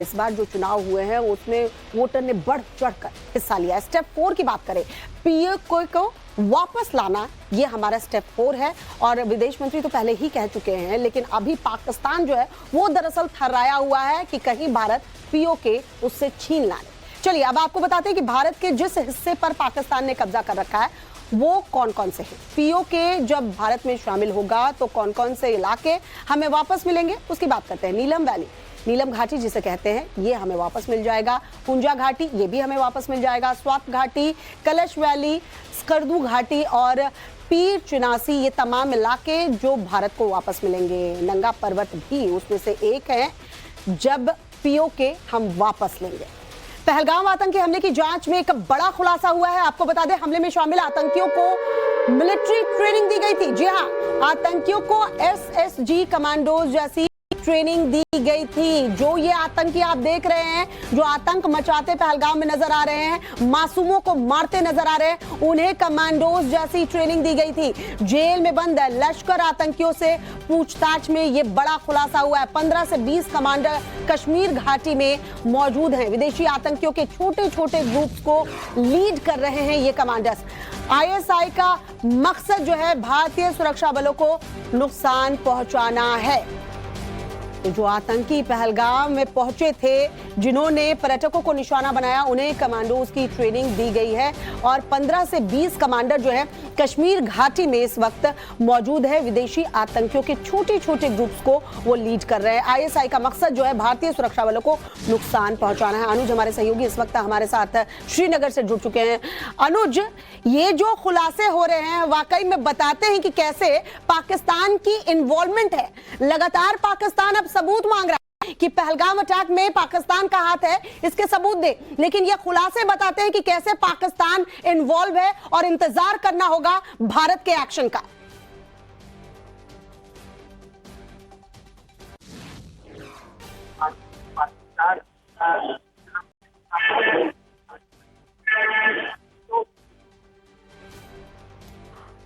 इस बार जो चुनाव हुए हैं उसमें वोटर ने बढ़ चढ़कर हिस्सा लिया। स्टेप 4 की बात करें, पीओके को वापस लाना, ये हमारा स्टेप 4 है। और विदेश मंत्री तो पहले ही कह चुके हैं, लेकिन अभी पाकिस्तान जो है वो दरअसल थर्राया हुआ है कि कहीं भारत पीओके उससे छीन ना ले। चलिए अब आपको बताते हैं कि भारत के जिस हिस्से पर पाकिस्तान ने कब्जा कर रखा है वो कौन कौन से हैं। पीओके जब भारत में शामिल होगा तो कौन कौन से इलाके हमें वापस मिलेंगे, उसकी बात करते हैं। नीलम वैली, नीलम घाटी जिसे कहते हैं, ये हमें वापस मिल जाएगा। पुंजा घाटी, ये भी हमें वापस मिल जाएगा। स्वात घाटी, कलश वैली, स्कर्दू घाटी और पीर चिनासी, ये तमाम इलाके जो भारत को वापस मिलेंगे। नंगा पर्वत भी उसमें से एक है जब पीओके हम वापस लेंगे। पहलगाम आतंकी हमले की जांच में एक बड़ा खुलासा हुआ है। आपको बता दें, हमले में शामिल आतंकियों को मिलिट्री ट्रेनिंग दी गई थी। जी हां, आतंकियों को एसएसजी कमांडोज जैसी ट्रेनिंग दी गई थी। जो ये आतंकी आप देख रहे हैं, जो आतंक मचाते पहलगाम में नजर आ रहे हैं, मासूमों को मारते नजर आ रहे हैं, उन्हें कमांडोज जैसी ट्रेनिंग दी गई थी। जेल में बंद लश्कर आतंकियों से पूछताछ में ये बड़ा खुलासा हुआ है। 15 से 20 कमांडर कश्मीर घाटी में मौजूद हैं। विदेशी आतंकियों के छोटे छोटे ग्रुप्स को लीड कर रहे हैं ये कमांडर्स। आईएसआई का मकसद जो है भारतीय सुरक्षा बलों को नुकसान पहुंचाना है। तो जो आतंकी पहलगाम में पहुंचे थे, जिन्होंने पर्यटकों को निशाना बनाया, उन्हें कमांडोज की ट्रेनिंग दी गई है। और 15 से 20 कमांडर जो है कश्मीर घाटी में इस वक्त मौजूद है। विदेशी आतंकियों के छोटे छोटे ग्रुप्स को वो लीड कर रहे हैं। आईएसआई का मकसद जो है भारतीय सुरक्षा बलों को नुकसान पहुंचाना है। अनुज हमारे सहयोगी इस वक्त हमारे साथ श्रीनगर से जुड़ चुके हैं। अनुज, ये जो खुलासे हो रहे हैं वाकई में बताते हैं कि कैसे पाकिस्तान की इन्वॉल्वमेंट है। लगातार पाकिस्तान अब सबूत मांग रहा है कि पहलगाम अटैक में पाकिस्तान का हाथ है, इसके सबूत दे। लेकिन ये खुलासे बताते हैं कि कैसे पाकिस्तान इन्वॉल्व है और इंतजार करना होगा भारत के एक्शन का।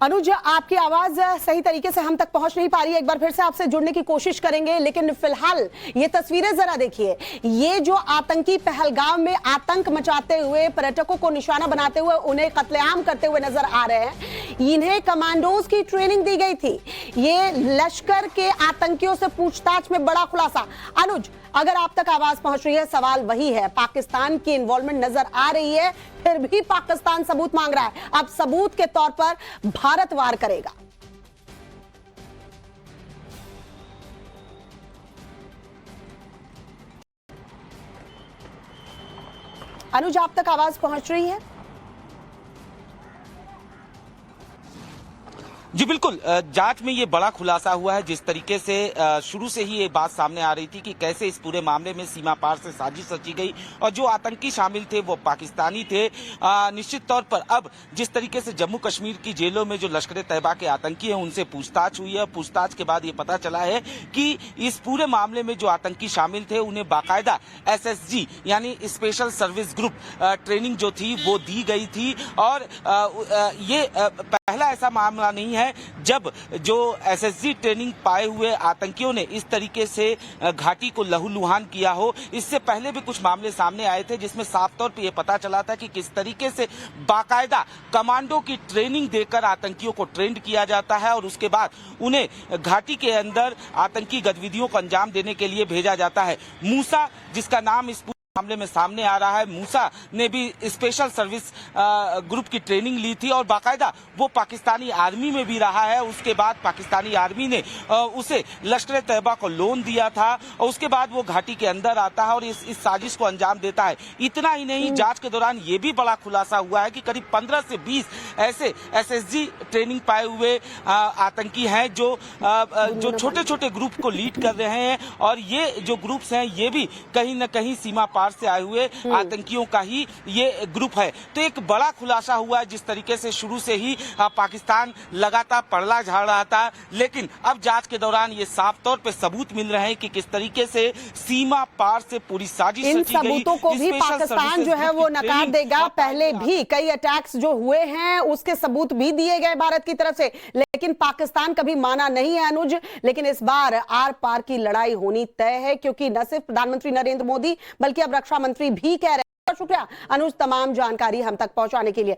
अनुज, आपकी आवाज सही तरीके से हम तक पहुंच नहीं पा रही है। एक बार फिर से आपसे जुड़ने की कोशिश करेंगे, लेकिन फिलहाल ये तस्वीरें जरा देखिए। ये जो आतंकी पहलगाम में आतंक मचाते हुए, पर्यटकों को निशाना बनाते हुए, उन्हें कत्लेआम करते हुए नजर आ रहे हैं, इन्हें कमांडोज की ट्रेनिंग दी गई थी। ये लश्कर के आतंकियों से पूछताछ में बड़ा खुलासा। अनुज, अगर आप तक आवाज पहुंच रही है, सवाल वही है, पाकिस्तान की इन्वॉल्वमेंट नजर आ रही है, फिर भी पाकिस्तान सबूत मांग रहा है। अब सबूत के तौर पर भारत वार करेगा। अनुज, आप तक आवाज पहुंच रही है? जी बिल्कुल, जांच में ये बड़ा खुलासा हुआ है। जिस तरीके से शुरू से ही ये बात सामने आ रही थी कि कैसे इस पूरे मामले में सीमा पार से साजिश रची गई और जो आतंकी शामिल थे वो पाकिस्तानी थे। निश्चित तौर पर अब जिस तरीके से जम्मू कश्मीर की जेलों में जो लश्कर तैयबा के आतंकी हैं उनसे पूछताछ हुई है। पूछताछ के बाद ये पता चला है कि इस पूरे मामले में जो आतंकी शामिल थे उन्हें बाकायदा एसएसजी यानी स्पेशल सर्विस ग्रुप ट्रेनिंग जो थी वो दी गई थी। और ये पहला ऐसा मामला नहीं है जब जो एसएसजी ट्रेनिंग पाए हुए आतंकियों ने इस तरीके से घाटी को लहूलुहान किया हो। इससे पहले भी कुछ मामले सामने आए थे जिसमें साफ तौर पे ये पता चला था कि किस तरीके से बाकायदा कमांडो की ट्रेनिंग देकर आतंकियों को ट्रेंड किया जाता है और उसके बाद उन्हें घाटी के अंदर आतंकी गतिविधियों को अंजाम देने के लिए भेजा जाता है। मूसा, जिसका नाम इस मामले में सामने आ रहा है, मूसा ने भी स्पेशल सर्विस ग्रुप की ट्रेनिंग ली थी और बाकायदा वो पाकिस्तानी आर्मी में भी रहा है। उसके बाद पाकिस्तानी आर्मी ने उसे लश्कर तैयबा को लोन दिया था और उसके बाद वो घाटी के अंदर आता है और इस साजिश को अंजाम देता है। इतना ही नहीं, जांच के दौरान ये भी बड़ा खुलासा हुआ है कि करीब 15 से 20 ऐसे एसएसजी ट्रेनिंग पाए हुए आतंकी हैं जो छोटे छोटे ग्रुप को लीड कर रहे हैं। और ये जो ग्रुप्स हैं ये भी कहीं न कहीं सीमा पार से आए हुए आतंकियों का ही ये ग्रुप है। तो एक बड़ा खुलासा हुआ है। जिस तरीके से शुरू से ही पाकिस्तान लगातार पड़ला झाड़ रहा था, लेकिन अब जांच के दौरान ये साफ तौर पे सबूत मिल रहे हैं कि किस तरीके से सीमा पार से पूरी साजिश इन रची गई। सबूतों को भी पाकिस्तान जो है वो नकार देगा। पहले भी कई अटैक्स जो हुए हैं उसके सबूत भी दिए गए भारत की तरफ से। लेकिन पाकिस्तान कभी माना नहीं है अनुज। लेकिन इस बार आर पार की लड़ाई होनी तय है, क्योंकि न सिर्फ प्रधानमंत्री नरेंद्र मोदी बल्कि अब रक्षा मंत्री भी कह रहे हैं। शुक्रिया अनुज तमाम जानकारी हम तक पहुंचाने के लिए।